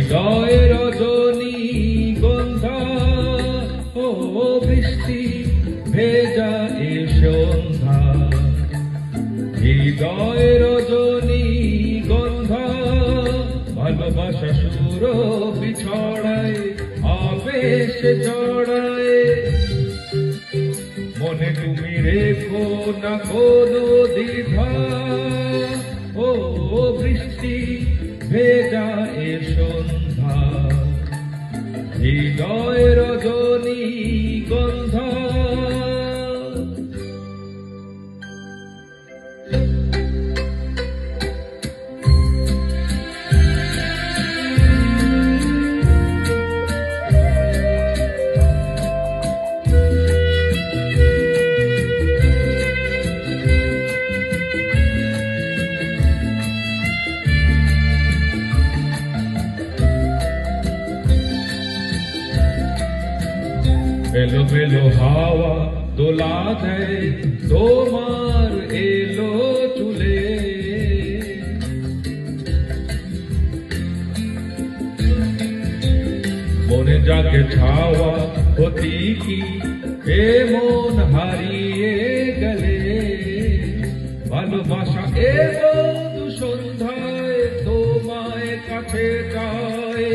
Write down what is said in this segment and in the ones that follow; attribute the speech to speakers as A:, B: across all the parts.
A: হৃদয় রজনী গন্ধা ও বৃষ্টি ভেজা এ সন্ধ্যা হৃদয় রজনী গন্ধা ভালোবাসা সুর বিছড়ায় আবেশ জড়ায় মনে তুমি রেখো না কোনো দ্বিধা ও বৃষ্টি ভেজা এ সন্ধ্যা হৃদয় রজনী গন্ধা বেলো বেলো হাওয়া দোলা দেয় তোমার এলো চুলে মনে জাগে ছাওয়া হতি কি এ মন হারিয়ে গেলে ভালোবাসা এ বন্ধু সন্ধ্যায় তোমায় কাছে যায়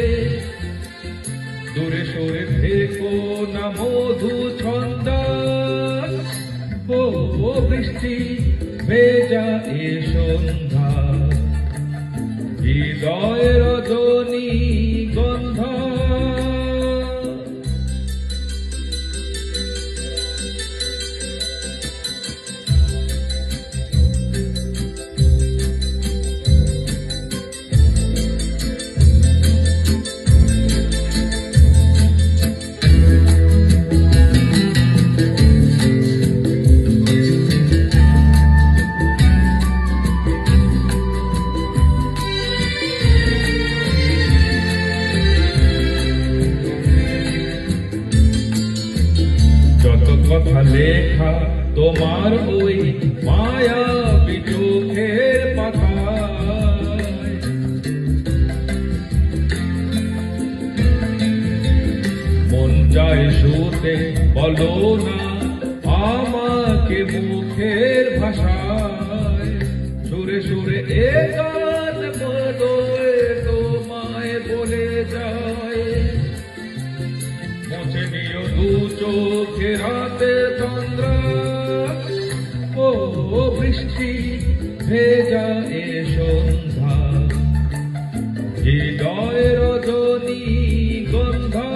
A: দূরে সরে থেকো না মধু ছন্দা ও বৃষ্টি ভেজা এ সন্ধ্যা হৃদয় রজনী গন্ধা কথা লেখা তোমার ওই মায়াবী চোখের পাতায় মন যায় শুতে বলো না আমাকে মুখের ভাষায় সুরে সুরে এ গান বদলে তোমায় বলে যায় মুছে নিও দু চোখে রাতে চন্দ্রা ও বৃষ্টি ভেজা এ সন্ধ্যা হৃদয় রজনী গন্ধা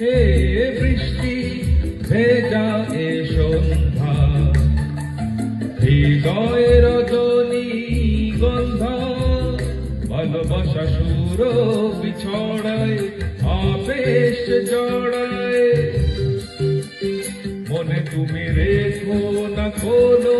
A: হে বৃষ্টি ভেজা এ সন্ধ্যা হৃদয় রজনী গন্ধা ভালোবাসা সুর বিছড়ায় আবেশ জড়ায় মনে তুমি রেখো না কোনো